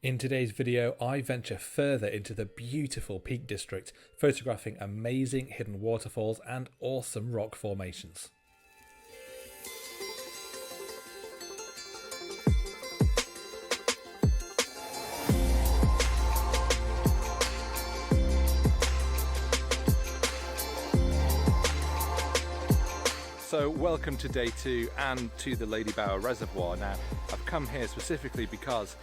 In today's video, I venture further into the beautiful Peak District, photographing amazing hidden waterfalls and awesome rock formations. So welcome to day 2 and to the Lady Bower Reservoir. Now, I've come here specifically because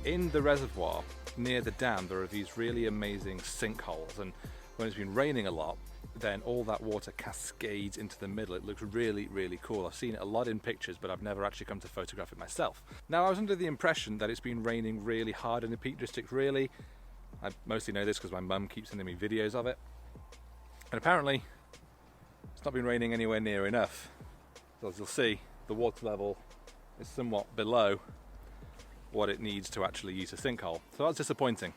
in the reservoir near the dam there are these really amazing sinkholes, and when it's been raining a lot then all that water cascades into the middle. It looks really cool. I've seen it a lot in pictures but I've never actually come to photograph it myself. Now, I was under the impression that it's been raining really hard in the Peak District. Really, I mostly know this because my mum keeps sending me videos of it, and apparently it's not been raining anywhere near enough. So as you'll see, the water level is somewhat below what it needs to actually use a sinkhole. So that's disappointing.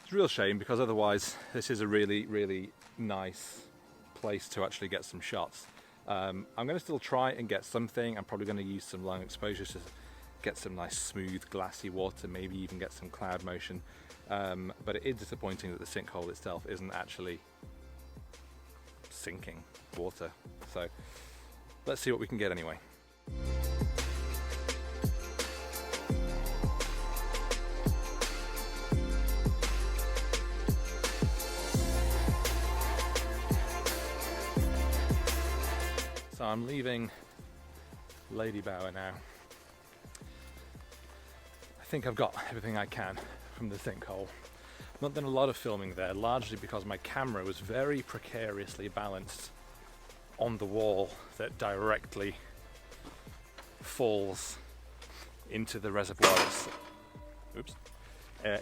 It's a real shame because otherwise this is a really nice place to actually get some shots. I'm going to still try and get something. I'm probably going to use some long exposures to get some nice smooth glassy water, maybe even get some cloud motion. But it is disappointing that the sinkhole itself isn't actually sinking water. So let's see what we can get anyway. So I'm leaving Lady Bower now. I think I've got everything I can from the sinkhole. I've not done a lot of filming there, largely because my camera was very precariously balanced on the wall that directly falls into the reservoir.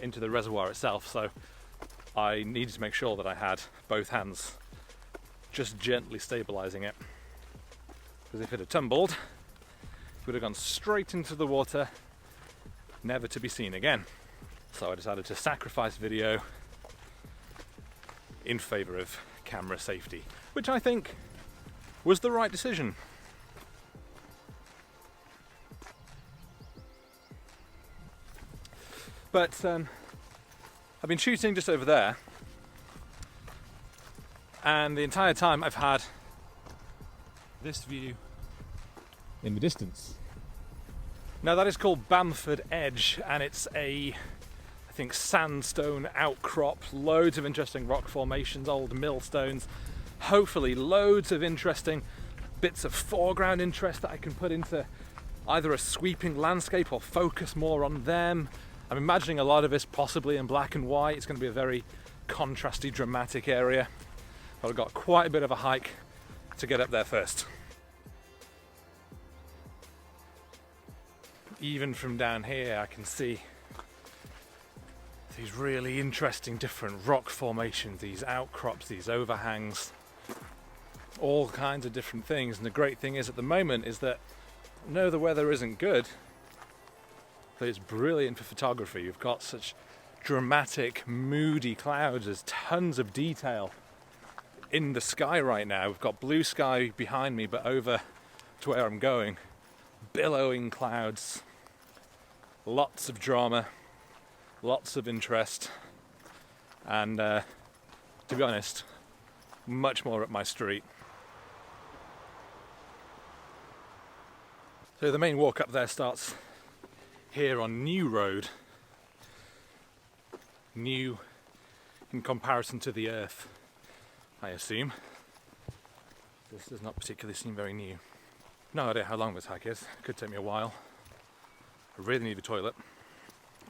Into the reservoir itself. So I needed to make sure that I had both hands just gently stabilizing it, because if it had tumbled, it would have gone straight into the water, never to be seen again. So I decided to sacrifice video in favor of camera safety, which I think was the right decision. But I've been shooting just over there, and the entire time I've had this view in the distance. Now, that is called Bamford Edge, and it's I think sandstone outcrop, loads of interesting rock formations, old millstones, hopefully loads of interesting bits of foreground interest that I can put into either a sweeping landscape or focus more on them. I'm imagining a lot of this possibly in black and white. It's going to be a very contrasty, dramatic area, but I've got quite a bit of a hike to get up there first. Even from down here I can see these really interesting different rock formations, these outcrops, these overhangs, all kinds of different things. And the great thing is at the moment is that no, the weather isn't good, but it's brilliant for photography. You've got such dramatic, moody clouds. There's tons of detail in the sky right now. We've got blue sky behind me, but over to where I'm going, billowing clouds, lots of drama, lots of interest, and to be honest, much more up my street. So the main walk up there starts here on New Road. New in comparison to the earth, I assume. This does not particularly seem very new. No idea how long this hike is. It could take me a while. I really need a toilet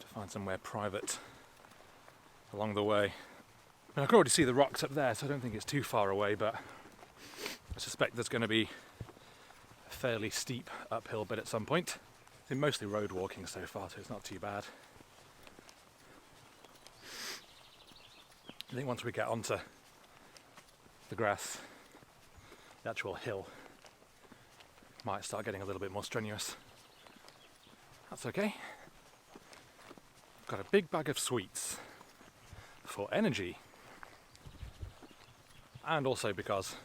to find somewhere private along the way. I can already see the rocks up there, so I don't think it's too far away, but I suspect there's going to be a fairly steep uphill bit at some point. I've been mostly road walking so far, so it's not too bad. I think once we get onto the grass, the actual hill might start getting a little bit more strenuous. That's okay. I've got a big bag of sweets for energy, and also because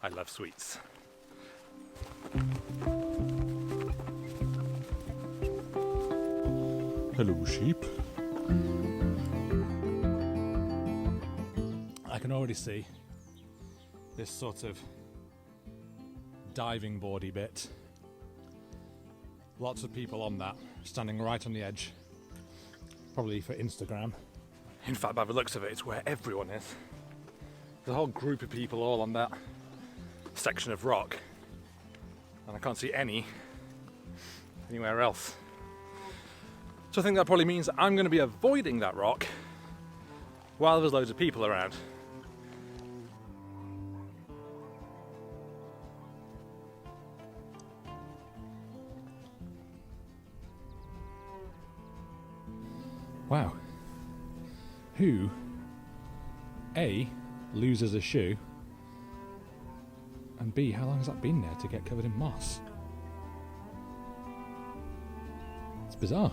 I love sweets. Hello, sheep. I can already see this sort of diving boardy bit. Lots of people on that, standing right on the edge, probably for Instagram. In fact, by the looks of it, it's where everyone is. There's a whole group of people all on that section of rock, and I can't see anywhere else. So I think that probably means that I'm going to be avoiding that rock while there's loads of people around. Wow. Who, A, loses a shoe, and B, how long has that been there to get covered in moss? It's bizarre.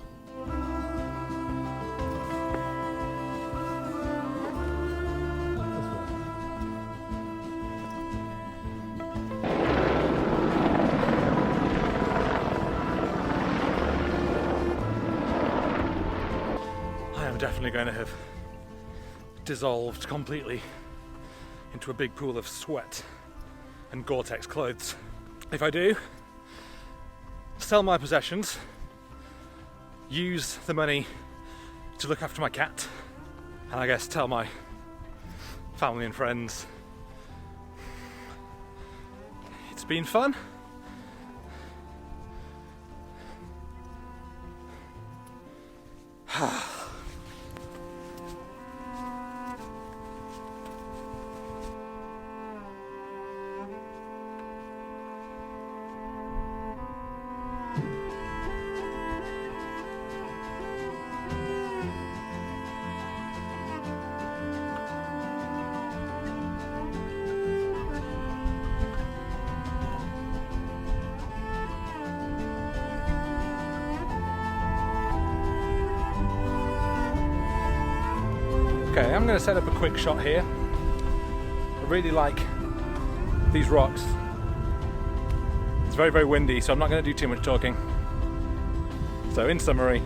Definitely going to have dissolved completely into a big pool of sweat and Gore-Tex clothes. If I do, sell my possessions, use the money to look after my cat, and I guess tell my family and friends it's been fun. Okay, I'm going to set up a quick shot here. I really like these rocks. It's very, very windy, so I'm not going to do too much talking. So in summary,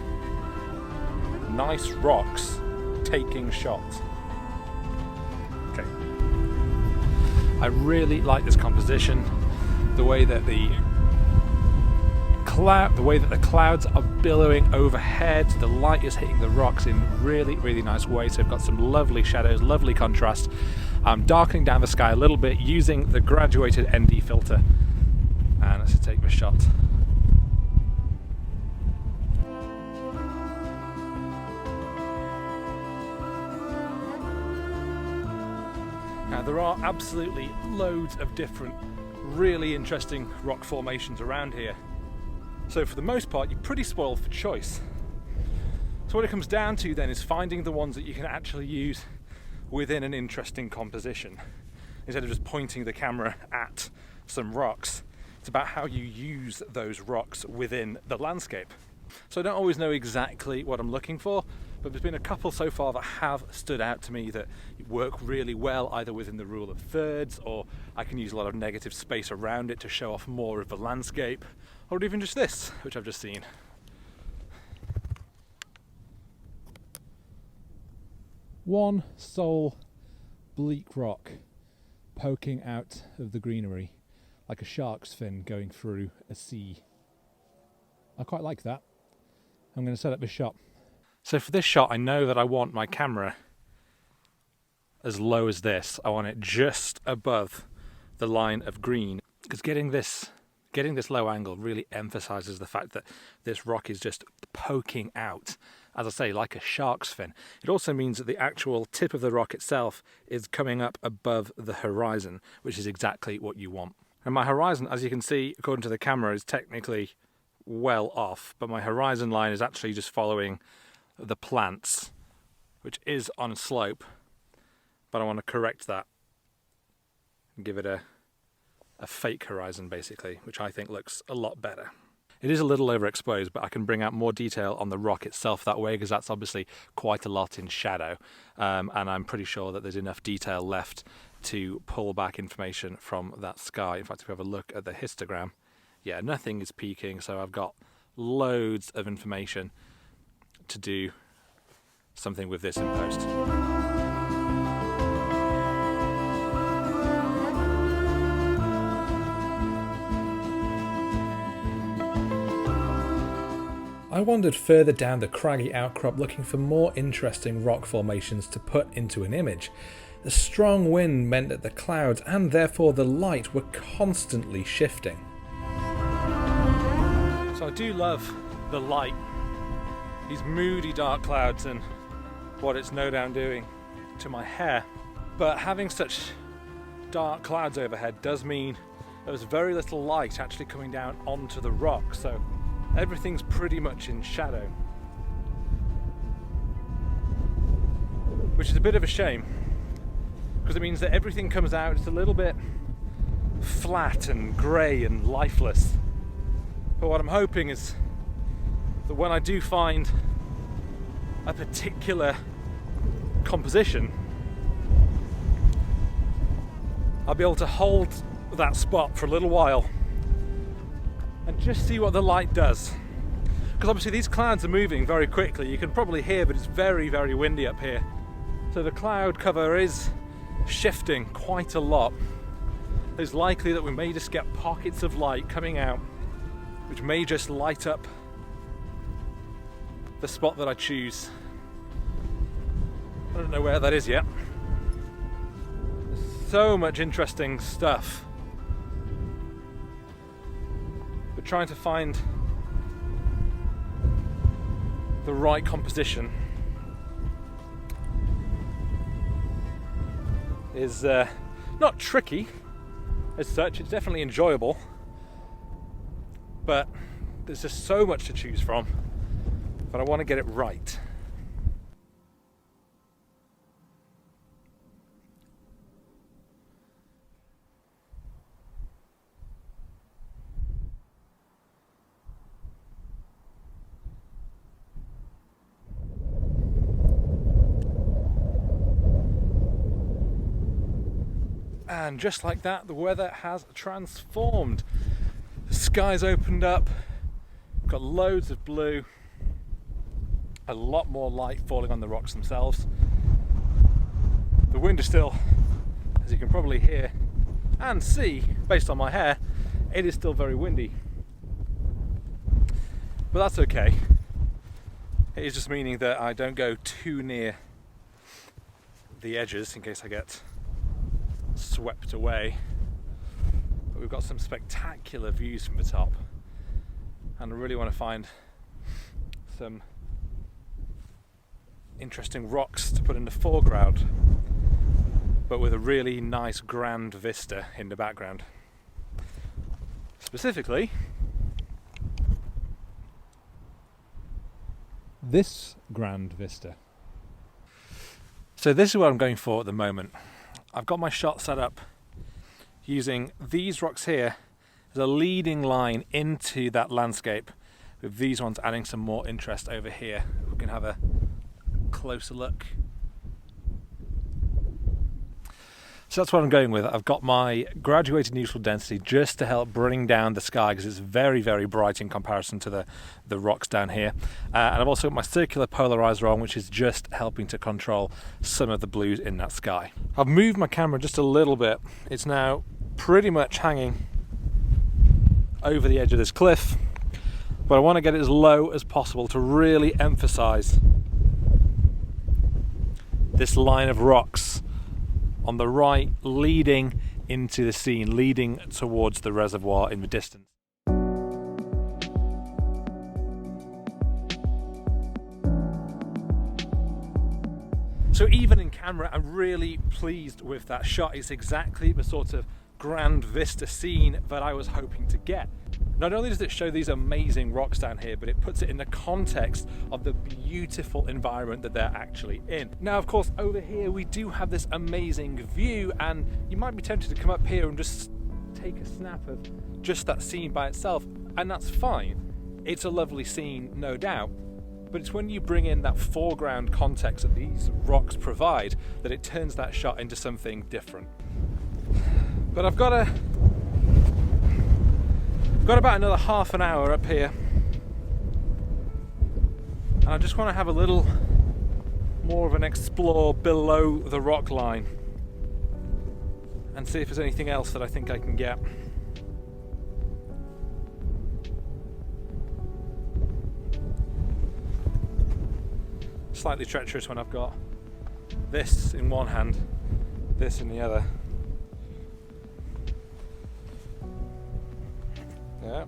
nice rocks taking shots. Okay. I really like this composition, the way that the clouds are billowing overhead, the light is hitting the rocks in really, really nice ways. So we've got some lovely shadows, lovely contrast. I'm darkening down the sky a little bit using the graduated ND filter. And let's take the shot. Now there are absolutely loads of different really interesting rock formations around here. So for the most part, you're pretty spoiled for choice. So what it comes down to then is finding the ones that you can actually use within an interesting composition. Instead of just pointing the camera at some rocks, it's about how you use those rocks within the landscape. So I don't always know exactly what I'm looking for, but there's been a couple so far that have stood out to me that work really well, either within the rule of thirds, or I can use a lot of negative space around it to show off more of the landscape, or even just this, which I've just seen. One sole bleak rock poking out of the greenery, like a shark's fin going through a sea. I quite like that. I'm going to set up this shot. So for this shot, I know that I want my camera as low as this. I want it just above the line of green, because getting this low angle really emphasizes the fact that this rock is just poking out, as I say, like a shark's fin. It also means that the actual tip of the rock itself is coming up above the horizon, which is exactly what you want. And my horizon, as you can see, according to the camera, is technically well off, but my horizon line is actually just following the plants, which is on a slope, but I want to correct that and give it a fake horizon, basically, which I think looks a lot better. It is a little overexposed, but I can bring out more detail on the rock itself that way, because that's obviously quite a lot in shadow, and I'm pretty sure that there's enough detail left to pull back information from that sky. In fact, if we have a look at the histogram, yeah, nothing is peaking, so I've got loads of information to do something with this in post. I wandered further down the craggy outcrop looking for more interesting rock formations to put into an image. The strong wind meant that the clouds and therefore the light were constantly shifting. So I do love the light, these moody dark clouds and what it's no doubt doing to my hair. But having such dark clouds overhead does mean there's very little light actually coming down onto the rock. So everything's pretty much in shadow, which is a bit of a shame because it means that everything comes out just a little bit flat and grey and lifeless. But what I'm hoping is that when I do find a particular composition, I'll be able to hold that spot for a little while and just see what the light does. Because obviously these clouds are moving very quickly. You can probably hear, but it's very, very windy up here. So the cloud cover is shifting quite a lot. It's likely that we may just get pockets of light coming out, which may just light up the spot that I choose. I don't know where that is yet. There's so much interesting stuff. Trying to find the right composition is not tricky as such. It's definitely enjoyable, but there's just so much to choose from, but I want to get it right. And just like that, the weather has transformed. The sky's opened up, we've got loads of blue, a lot more light falling on the rocks themselves. The wind is still, as you can probably hear and see based on my hair, it is still very windy. But that's okay. It is just meaning that I don't go too near the edges in case I get swept away. But we've got some spectacular views from the top, and I really want to find some interesting rocks to put in the foreground, but with a really nice grand vista in the background. Specifically, this grand vista. So this is what I'm going for at the moment. I've got my shot set up using these rocks here as a leading line into that landscape, with these ones adding some more interest over here. We can have a closer look. So that's what I'm going with. I've got my graduated neutral density just to help bring down the sky because it's very, very bright in comparison to the rocks down here. And I've also got my circular polarizer on, which is just helping to control some of the blues in that sky. I've moved my camera just a little bit. It's now pretty much hanging over the edge of this cliff, but I want to get it as low as possible to really emphasize this line of rocks on the right leading into the scene, leading towards the reservoir in the distance. So even in camera, I'm really pleased with that shot. It's exactly the sort of grand vista scene that I was hoping to get. Not only does it show these amazing rocks down here, but it puts it in the context of the beautiful environment that they're actually in. Now, of course, over here we do have this amazing view, and you might be tempted to come up here and just take a snap of just that scene by itself, and that's fine. It's a lovely scene, no doubt. But it's when you bring in that foreground context that these rocks provide that it turns that shot into something different. But I've got about another half an hour up here And I just want to have a little more of an explore below the rock line and see if there's anything else that I think I can get. Slightly treacherous when I've got this in one hand, this in the other. Yeah.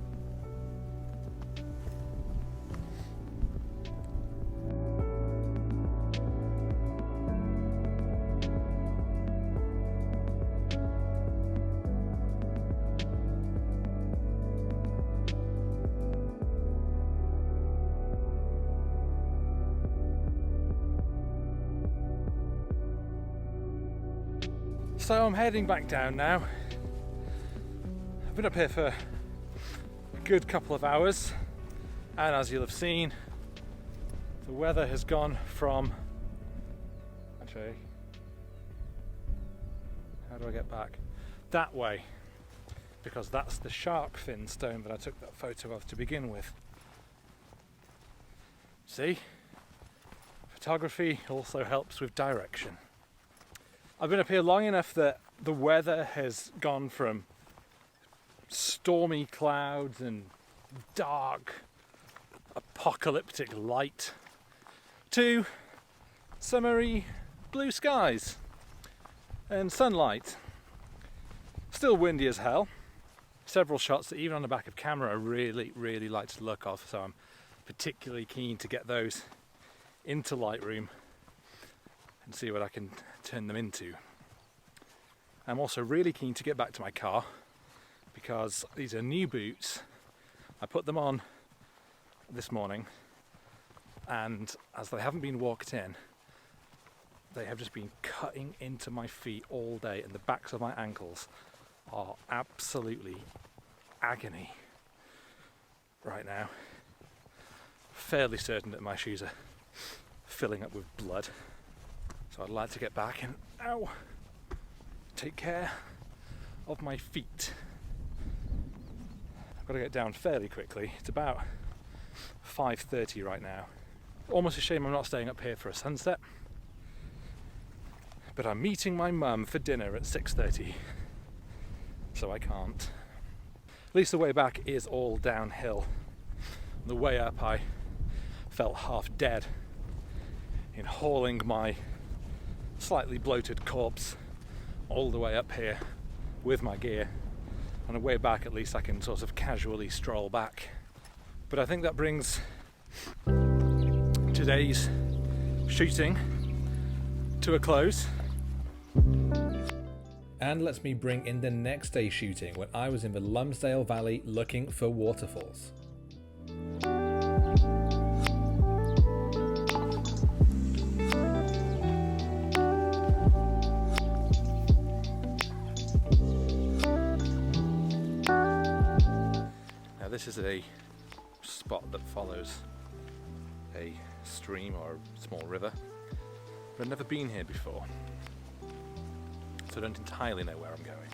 So I'm heading back down now. I've been up here for a good couple of hours, and as you'll have seen, the weather has gone from, actually, how do I get back? That way, because that's the shark fin stone that I took that photo of to begin with. See? Photography also helps with direction. I've been up here long enough that the weather has gone from stormy clouds and dark, apocalyptic light to summery blue skies and sunlight. Still windy as hell. Several shots that even on the back of camera I really like the look of, so I'm particularly keen to get those into Lightroom and see what I can turn them into. I'm also really keen to get back to my car because these are new boots. I put them on this morning, and as they haven't been walked in, they have just been cutting into my feet all day, and the backs of my ankles are absolutely agony right now. Fairly certain that my shoes are filling up with blood. So I'd like to get back and, take care of my feet. I've got to get down fairly quickly. It's about 5:30 right now. Almost a shame I'm not staying up here for a sunset. But I'm meeting my mum for dinner at 6:30. So I can't. At least the way back is all downhill. On the way up I felt half dead in hauling my slightly bloated corpse all the way up here with my gear. On the way back, at least I can sort of casually stroll back. But I think that brings today's shooting to a close. And lets me bring in the next day's shooting when I was in the Lumsdale Valley looking for waterfalls. This is a spot that follows a stream or a small river, but I've never been here before, so I don't entirely know where I'm going.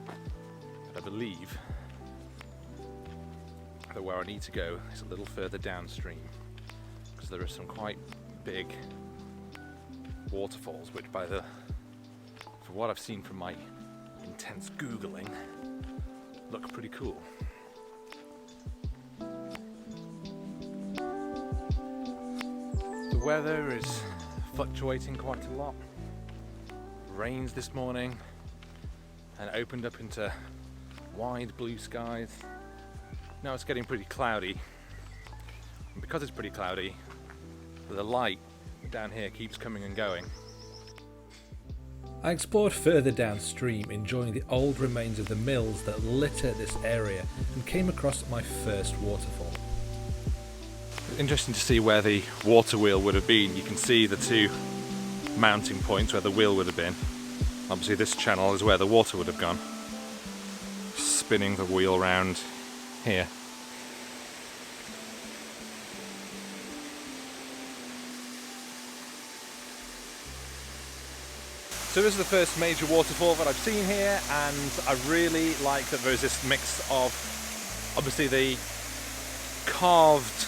But I believe that where I need to go is a little further downstream, because there are some quite big waterfalls, which for what I've seen from my intense Googling, look pretty cool. The weather is fluctuating quite a lot. Rains this morning and opened up into wide blue skies. Now it's getting pretty cloudy, and because it's pretty cloudy, the light down here keeps coming and going. I explored further downstream, enjoying the old remains of the mills that litter this area, and came across my first waterfall. Interesting to see where the water wheel would have been. You can see the two mounting points where the wheel would have been. Obviously this channel is where the water would have gone. Spinning the wheel round here. So this is the first major waterfall that I've seen here, and I really like that there's this mix of obviously the carved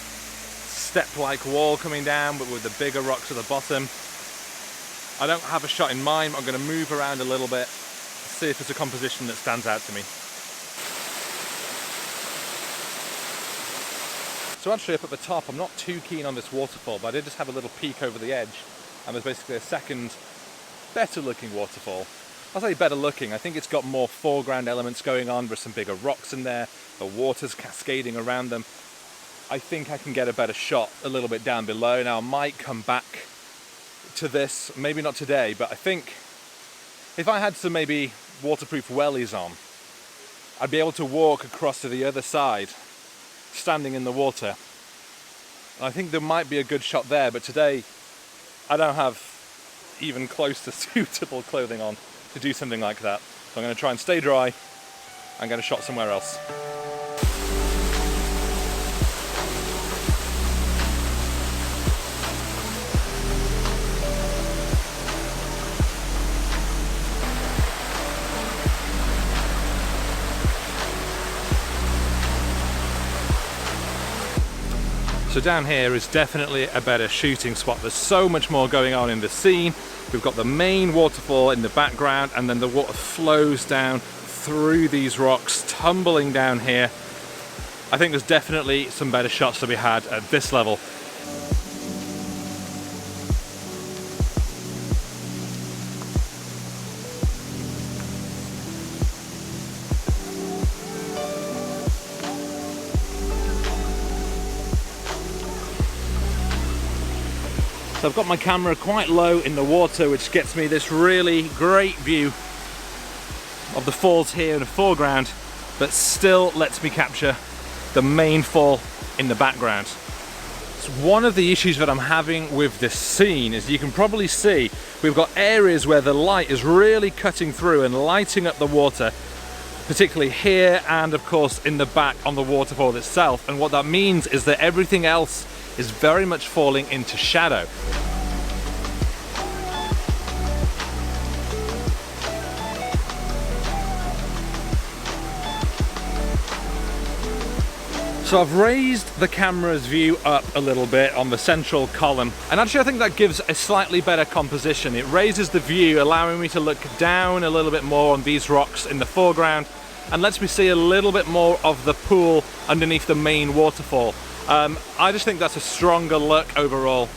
step-like wall coming down, but with the bigger rocks at the bottom. I don't have a shot in mind. I'm going to move around a little bit, see if there's a composition that stands out to me. So actually up at the top, I'm not too keen on this waterfall, but I did just have a little peek over the edge, and there's basically a second, better looking waterfall. I'll say better looking, I think it's got more foreground elements going on. There's some bigger rocks in there, the water's cascading around them. I think I can get a better shot a little bit down below. Now I might come back to this, maybe not today, but I think if I had some maybe waterproof wellies on, I'd be able to walk across to the other side, standing in the water. And I think there might be a good shot there, but today I don't have even close to suitable clothing on to do something like that. So I'm going to try and stay dry and get a shot somewhere else. So down here is definitely a better shooting spot. There's so much more going on in the scene. We've got the main waterfall in the background, and then the water flows down through these rocks, tumbling down here. I think there's definitely some better shots to be had at this level. So I've got my camera quite low in the water, which gets me this really great view of the falls here in the foreground, but still lets me capture the main fall in the background. So one of the issues that I'm having with this scene is, you can probably see, we've got areas where the light is really cutting through and lighting up the water, particularly here and of course in the back on the waterfall itself. And what that means is that everything else is very much falling into shadow. So I've raised the camera's view up a little bit on the central column, and actually I think that gives a slightly better composition. It raises the view, allowing me to look down a little bit more on these rocks in the foreground, and lets me see a little bit more of the pool underneath the main waterfall. I just think that's a stronger look overall.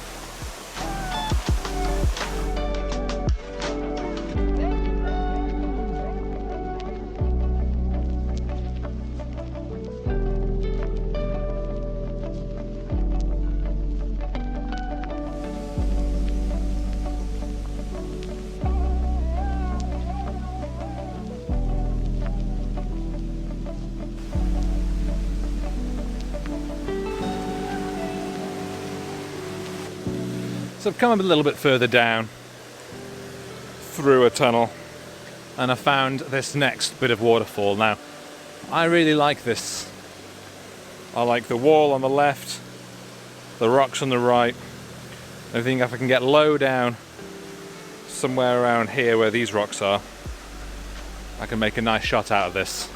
So I've come a little bit further down through a tunnel, and I found this next bit of waterfall. Now, I really like this. I like the wall on the left, the rocks on the right. I think if I can get low down somewhere around here where these rocks are, I can make a nice shot out of this.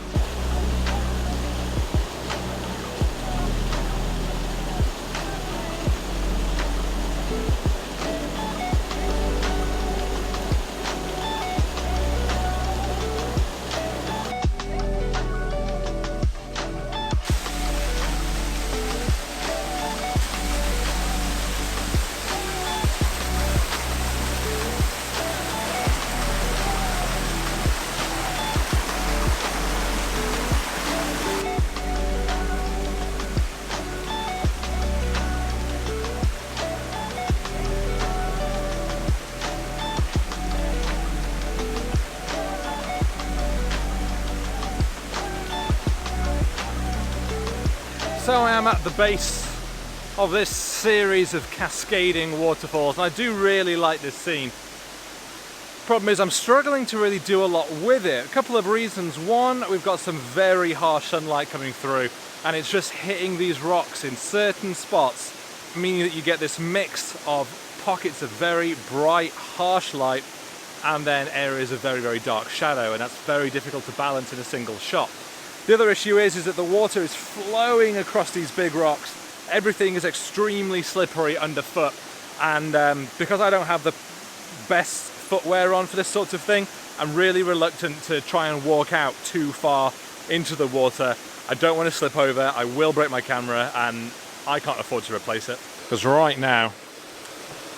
So I am at the base of this series of cascading waterfalls, and I do really like this scene. Problem is, I'm struggling to really do a lot with it. A couple of reasons. One, we've got some very harsh sunlight coming through, and it's just hitting these rocks in certain spots, meaning that you get this mix of pockets of very bright, harsh light, and then areas of very, very dark shadow, and that's very difficult to balance in a single shot. The other issue is that the water is flowing across these big rocks everything is extremely slippery underfoot, and because I don't have the best footwear on for this sort of thing, I'm really reluctant to try and walk out too far into the water. I don't want to slip over, I will break my camera, and I can't afford to replace it. Because right now,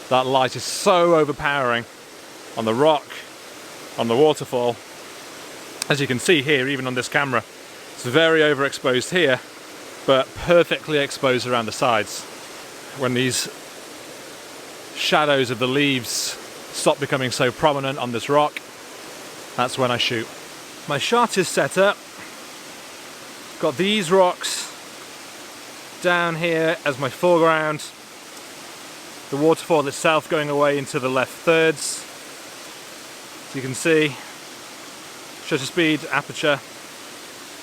that light is so overpowering on the rock, on the waterfall. As you can see here, even on this camera, it's very overexposed here, but perfectly exposed around the sides. When these shadows of the leaves stop becoming so prominent on this rock, that's when I shoot. My shot is set up. Got these rocks down here as my foreground. The waterfall itself going away into the left thirds. As you can see, shutter speed, aperture,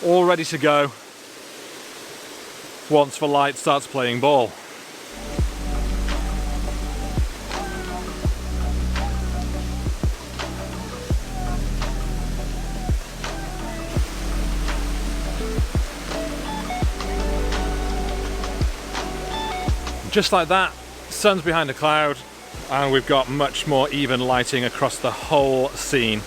all ready to go once the light starts playing ball. Just like that, sun's behind a cloud, and we've got much more even lighting across the whole scene.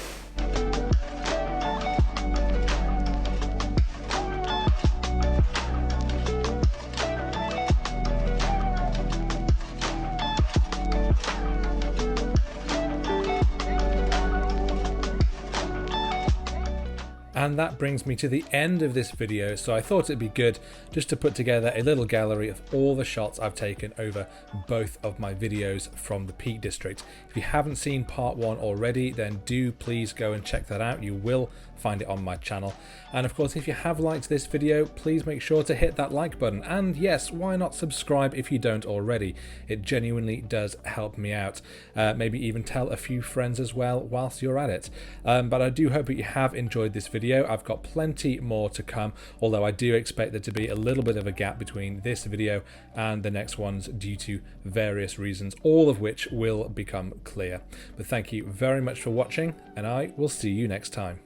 And that brings me to the end of this video, so I thought it'd be good just to put together a little gallery of all the shots I've taken over both of my videos from the Peak District. If you haven't seen part 1 already, then do please go and check that out. You will find it on my channel. And of course, if you have liked this video, please make sure to hit that like button. And yes, why not subscribe if you don't already? It genuinely does help me out. Maybe even tell a few friends as well whilst you're at it. But I do hope that you have enjoyed this video. I've got plenty more to come, although I do expect there to be a little bit of a gap between this video and the next ones due to various reasons, all of which will become clear. But thank you very much for watching, and I will see you next time.